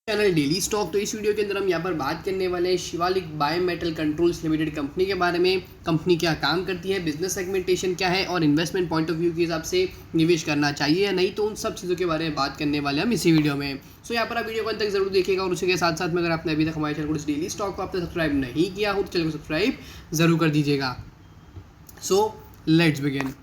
Channel daily stock. तो इस video के अंदर हम यहाँ पर बात करने वाले हैं Shivalik biometal controls limited company के बारे में। कंपनी क्या काम करती है, बिजनेस सेगमेंटेशन क्या है और इन्वेस्टमेंट पॉइंट ऑफ व्यू के हिसाब से निवेश करना चाहिए या नहीं, तो उन सब चीज़ों के बारे में बात करने वाले हम इसी वीडियो में। सो यहाँ पर आप वीडियो को अंत तक जरूर देखिएगा और उसी के साथ साथ में अगर आपने अभी तक हमारे चैनल को डेली स्टॉक को आपने सब्सक्राइब नहीं किया हो तो चैनल को सब्सक्राइब जरूर कर दीजिएगा। So let's begin.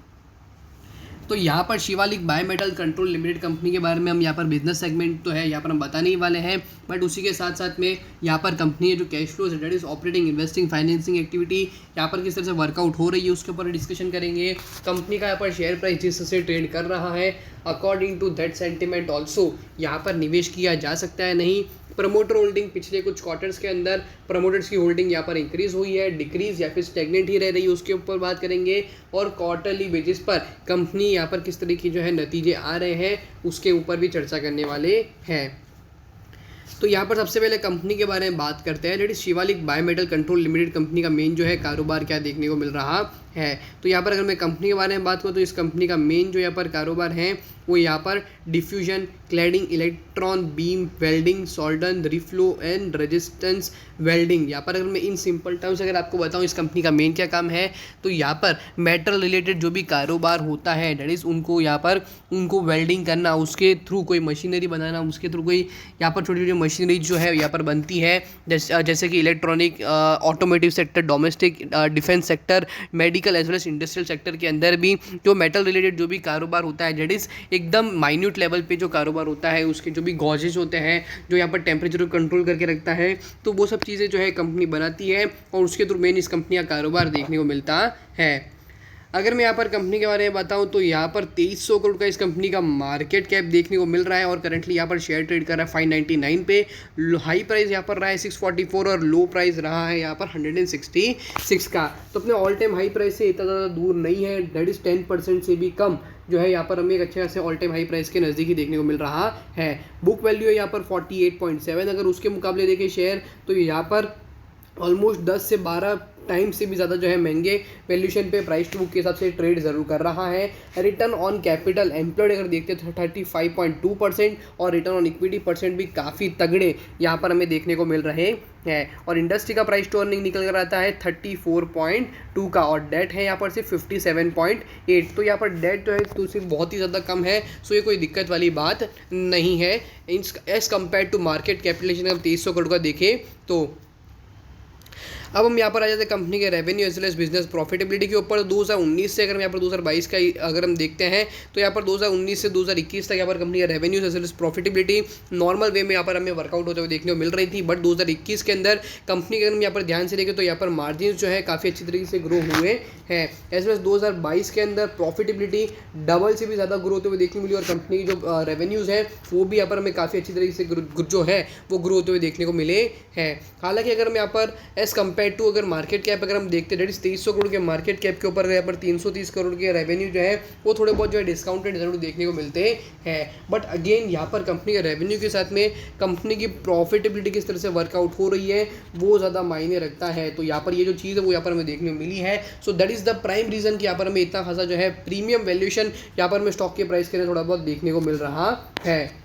तो यहाँ पर Shivalik biometal control limited company के बारे में हम यहाँ पर बिजनेस सेगमेंट तो है यहाँ पर हम बताने ही वाले हैं, बट उसी के साथ साथ में यहाँ पर कंपनी है जो cash flow that is operating, investing, financing activity यहाँ पर किस तरह से वर्कआउट हो रही है उसके ऊपर डिस्कशन करेंगे। कंपनी का यहाँ पर शेयर प्राइस जिस तरह से ट्रेड कर रहा है according to that sentiment also यहाँ पर निवेश किया जा सकता है नहीं। प्रमोटर होल्डिंग पिछले कुछ क्वार्टर्स के अंदर प्रमोटर्स की होल्डिंग यहाँ पर इंक्रीज हुई है, डिक्रीज या फिर स्टेगनेंट ही रह रही है, उसके ऊपर बात करेंगे। और क्वार्टरली बेसिस पर कंपनी यहाँ पर किस तरह की जो है नतीजे आ रहे हैं उसके ऊपर भी चर्चा करने वाले हैं। तो यहाँ पर सबसे पहले कंपनी के बारे में बात करते हैं। That is Shivalik biometal control limited company का मेन जो है कारोबार क्या देखने को मिल रहा है। तो यहाँ पर अगर मैं कंपनी के बारे में बात करूँ तो इस कंपनी का मेन जो यहाँ पर कारोबार है वो यहाँ पर diffusion, cladding, electron beam welding, soldering, reflow and resistance welding. यहाँ पर अगर मैं इन सिंपल टर्म्स अगर आपको बताऊँ इस कंपनी का मेन क्या काम है, तो यहाँ पर मेटल रिलेटेड जो भी कारोबार होता है दैट इज़ उनको वेल्डिंग करना, उसके थ्रू कोई मशीनरी बनाना, उसके थ्रू कोई यहाँ पर छोटी छोटी मशीनरी जो है यहाँ पर बनती है, जैसे कि electronic, automotive sector, domestic, defence sector, medical as well as industrial sector के अंदर भी जो मेटल रिलेटेड जो भी कारोबार होता है दैट इज़ एकदम माइन्यूट लेवल पे जो कारोबार होता है, उसके जो भी गॉजेज होते हैं जो यहाँ पर टेम्परेचर को कंट्रोल करके रखता है, तो वो सब चीज़ें जो है कंपनी बनाती है और उसके थ्रू मेन इस कंपनी का कारोबार देखने को मिलता है। अगर मैं यहाँ पर कंपनी के बारे में बताऊँ तो यहाँ पर 2300 करोड़ का इस कंपनी का मार्केट कैप देखने को मिल रहा है और करंटली यहाँ पर शेयर ट्रेड कर रहा है 599 पे। हाई प्राइस यहाँ पर रहा है 644 और लो प्राइस रहा है यहाँ पर 166 का। तो अपने ऑल टाइम हाई प्राइस से इतना ज़्यादा दूर नहीं है, दैट इज़ 10% से भी कम जो है यहाँ पर हमें एक अच्छे खासे ऑल टाइम हाई प्राइस के नज़दीक ही देखने को मिल रहा है। बुक वैल्यू है यहाँ पर 48.7, अगर उसके मुकाबले देखें शेयर तो यहाँ पर ऑलमोस्ट 10 से 12 टाइम से भी ज़्यादा जो है महंगे वैल्यूशन पे प्राइस टू बुक के हिसाब से ट्रेड ज़रूर कर रहा है। रिटर्न ऑन कैपिटल एम्प्लॉयड अगर देखते हैं तो 35.2% और रिटर्न ऑन इक्विटी परसेंट भी काफ़ी तगड़े यहाँ पर हमें देखने को मिल रहे हैं। और इंडस्ट्री का प्राइस टू अर्निंग निकल कर आता है 34.2 का और डेट है यहाँ पर सिर्फ 57.8। तो यहाँ पर डेट जो है तो सिर्फ बहुत ही ज़्यादा कम है, सो ये कोई दिक्कत वाली बात नहीं है as compare to market capitalization. अगर 2300 करोड़ का देखें तो अब हम यहाँ पर आ जाते हैं कंपनी के revenue as well as business profitability के ऊपर। 2019 से अगर यहाँ पर 2022 का अगर हम देखते हैं तो यहाँ पर 2019 से 2021 तक यहाँ पर कंपनी का revenue as well as profitability normal way में यहाँ पर हमें वर्कआउट होते हुए देखने को मिल रही थी, बट 2021 के अंदर कंपनी के अगर हम यहाँ पर ध्यान से देखें तो यहाँ पर मार्जिन जो है काफ़ी अच्छी तरीके से ग्रो हुए हैं। एज वेल एज 2022 के अंदर प्रॉफिटेबिलिटी डबल से भी ज़्यादा ग्रो होते हुए देखने को मिली और कंपनी की जो रेवेन्यूज़ है वो भी यहाँ पर हमें काफ़ी अच्छी तरीके से जो है वो ग्रो होते हुए देखने को मिले हैं। हालांकि अगर हम यहाँ पर एज कम्पेयर टू अगर मार्केट कैप अगर हम देखते हैं दैट इज 2300 करोड़ के मार्केट कैप के ऊपर यहाँ पर 330 करोड़ के रेवेन्यू जो है वो थोड़े बहुत जो है डिस्काउंटेड जरूर देखने को मिलते हैं, बट अगेन यहाँ पर कंपनी के रेवेन्यू के साथ में कंपनी की प्रॉफिटेबिलिटी किस तरह से वर्कआउट हो रही है वो ज़्यादा मायने रखता है। तो यहाँ पर ये जो चीज़ है वो यहाँ पर हमें देखने को मिली है। So that is the prime reason कि यहाँ पर हमें इतना खासा जो है प्रीमियम वैल्यूएशन यहाँ पर हमें स्टॉक के प्राइस के लिए थोड़ा बहुत देखने को मिल रहा है।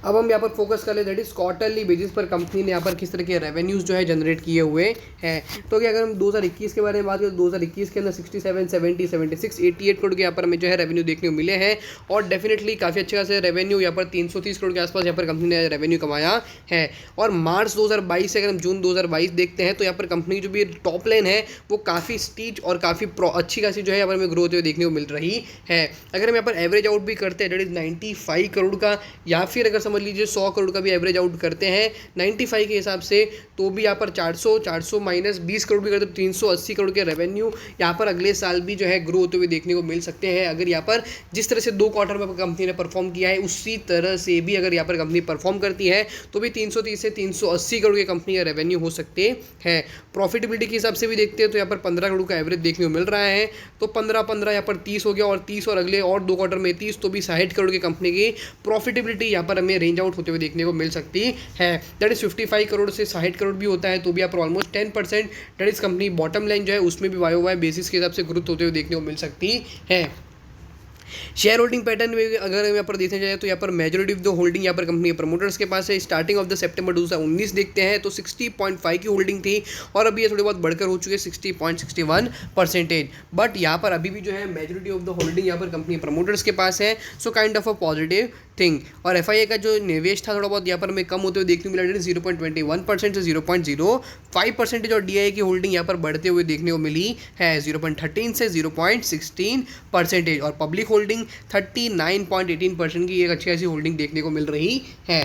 अब हम यहाँ पर फोकस कर ले दैट इज क्वार्टरली बेसिस पर कंपनी ने यहाँ पर किस तरह के रेवेन्यूज़ जो है जनरेट किए हुए हैं। तो कि अगर हम 2021 के बारे में बात करें तो 2021 के अंदर 67, 70, 76, 88 करोड़ के यहाँ पर हमें जो है रेवेन्यू देखने को मिले हैं और डेफिनेटली काफ़ी अच्छे खासे रेवेन्यू यहाँ पर 330 करोड़ के आसपास यहाँ पर कंपनी ने रेवेन्यू कमाया है। और मार्च 2022 से अगर हम जून 2022 देखते हैं तो यहाँ पर कंपनी की जो भी टॉप लाइन है वो काफ़ी स्टीच और काफ़ी अच्छी खासी जो है यहाँ पर हमें ग्रोथ देखने को मिल रही है। अगर हम यहाँ पर एवरेज आउट भी करते हैं दैट इज 95 करोड़ का या फिर अगर समझ लीजिए 100 करोड़ का भी एवरेज आउट करते हैं 95 के हिसाब से तो भी यहाँ पर 400 माइनस 20 करोड़ भी करते हैं 380 करोड़ के रेवेन्यू यहाँ पर अगले साल भी जो है ग्रो होते हुए देखने को मिल सकते हैं। अगर यहाँ पर जिस तरह से 2 क्वार्टर में कंपनी ने परफॉर्म किया है उसी तरह से भी अगर यहाँ पर कंपनी परफॉर्म करती है तो भी 330 से 380 करोड़ के कंपनी का रेवेन्यू हो सकते हैं। प्रॉफिटेबिलिटी के हिसाब से भी देखते हैं तो यहाँ पर 15 करोड़ का एवरेज देखने को मिल रहा है, तो 15 यहाँ पर 30 हो गया और 30 और अगले और 2 क्वार्टर में 30, तो भी 60 करोड़ की कंपनी की प्रॉफिटेबिलिटी यहाँ पर हमें रेंज आउट होते हुए देखने को मिल सकती है। दैट इज 55 करोड़ से 60 करोड़ भी होता है तो भी यहाँ पर almost 10% that is company bottom line जो है उसमें भी वाई बेसिस के हिसाब से ग्रोथ होते हुए देखने को मिल सकती है। शेयर होल्डिंग पैटर्न में अगर यहाँ पर देखा जाए तो यहाँ पर मेजॉरिटी ऑफ द होल्डिंग यहाँ पर कंपनी के प्रमोटर्स के पास है। स्टार्टिंग ऑफ द सितंबर 2019 देखते हैं तो 60.5 की होल्डिंग थी और अभी ये थोड़ी बहुत बढ़कर हो चुकी है 60.61%। बट यहाँ पर अभी भी जो है मेजॉरिटी ऑफ द होल्डिंग यहाँ पर कंपनी प्रमोटर्स के पास है। So kind of a positive thing. और FII का जो निवेश था थोड़ा बहुत यहाँ पर हमें कम होते हुए देखने को मिला, 0.21% से 0.05% और DII की होल्डिंग यहाँ पर बढ़ते हुए देखने को मिली है 0.13 से 0.16% और पब्लिक होल्डिंग 39.18% की एक अच्छी ऐसी होल्डिंग देखने को मिल रही है।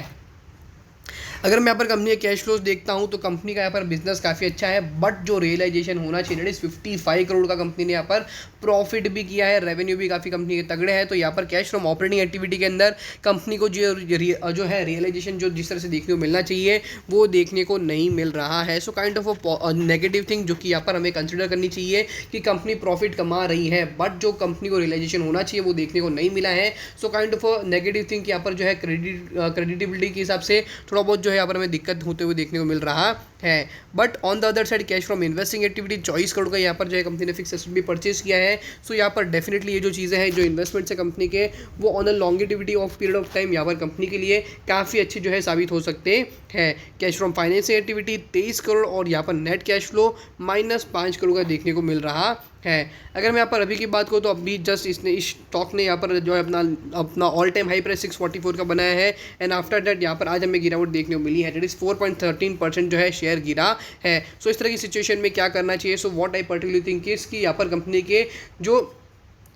अगर मैं यहाँ पर कंपनी के कैश फ्लोज देखता हूँ तो कंपनी का यहाँ पर बिजनेस काफ़ी अच्छा है, बट जो रियलाइजेशन होना चाहिए इस 55 करोड़ का कंपनी ने यहाँ पर प्रॉफिट भी किया है, रेवेन्यू भी काफ़ी कंपनी के तगड़े हैं। तो यहाँ पर कैश फ्रॉम ऑपरेटिंग एक्टिविटी के अंदर कंपनी को जो है रियलाइजेशन जो जिस तरह से देखने को मिलना चाहिए वो देखने को नहीं मिल रहा है। So kind of a negative thing जो कि यहाँ पर हमें कंसिडर करनी चाहिए कि कंपनी प्रॉफिट कमा रही है, बट जो कंपनी को रियलाइजेशन होना चाहिए वो देखने को नहीं मिला है। So kind of a negative thing यहाँ पर जो है क्रेडिटेबिलिटी के हिसाब से थोड़ा बहुत जो है यहाँ पर हमें दिक्कत होते हुए देखने को मिल रहा है। But on the other side cash from investing activity 24 crore का यहाँ पर जो है कंपनी ने फिक्स एसेट भी परचेज किया है। सो यहाँ पर डेफिनेटली ये जो चीज़ें हैं जो इन्वेस्टमेंट्स है कंपनी के वो on a longevity of period of time यहाँ पर कंपनी के लिए काफ़ी अच्छे जो है साबित हो सकते हैं। Cash from financing activity 23 crore और यहाँ पर नेट कैश फ्लो -5 करोड़ का देखने को मिल रहा है। अगर मैं यहाँ पर अभी की बात करूँ तो अभी जस्ट इस स्टॉक ने यहाँ पर जो है अपना ऑल टाइम हाई प्राइस 644 का बनाया है एंड आफ्टर दैट यहाँ पर आज हमें गिरावट देखने को मिली है, दैट इज 4.13% जो है शेयर गिरा है। सो इस तरह की सिचुएशन में क्या करना चाहिए? So what I particularly think is कि यहाँ पर कंपनी के जो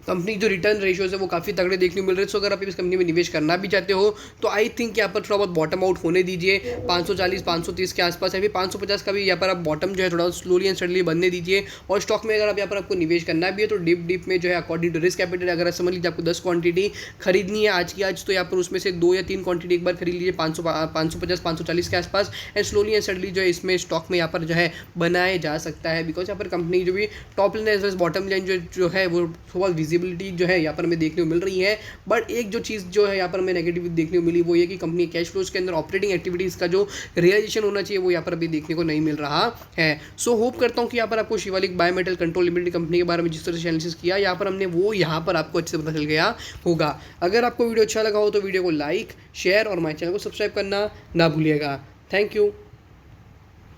रिटर्न रेशियोज है वो काफ़ी तगड़े देखने को मिल रहे हैं। सो अगर आप इस कंपनी में निवेश करना भी चाहते हो तो आई थिंक यहाँ पर थोड़ा बहुत बॉटम आउट होने दीजिए 540-530 के आसपास है, फिर 550 का भी यहाँ पर आप बॉटम जो है थोड़ा स्लोली एंड स्टडली बनने दीजिए। और स्टॉक में अगर आप यहाँ पर आपको निवेश करना भी है तो डिप में जो है अकॉर्डिंग टू रिस्क कैपिटल अगर समझ लीजिए आपको 10 क्वांटिटी खरीदनी है आज की आज, तो यहाँ पर उसमें से 2 या 3 क्वांटिटी एक बार खरीद लीजिए 550-540 के आसपास एंड स्लोली एंड स्टडली जो है इसमें स्टॉक में यहाँ पर जो है बनाया जा सकता है। बिकॉज यहाँ पर कंपनी जो भी top line as bottom line जो है वो थोड़ा विजिबिलिटी जो है यहाँ पर हमें देखने को मिल रही है। बट एक जो चीज़ जो है यहाँ पर हमें नेगेटिव देखने को मिली वो ये कि कंपनी कैश फ्लोज के अंदर ऑपरेटिंग एक्टिविटीज़ का जो रियलाइजेशन होना चाहिए वो यहाँ पर अभी देखने को नहीं मिल रहा है। सो होप करता हूँ कि यहाँ पर आपको Shivalik biometal control limited company के बारे में जिस तरह से एनालिसिस किया यहाँ पर हमने वो यहाँ पर आपको अच्छे से पता चल गया होगा। अगर आपको वीडियो अच्छा लगा हो तो वीडियो को लाइक शेयर और हमारे चैनल को सब्सक्राइब करना ना भूलिएगा। Thank you.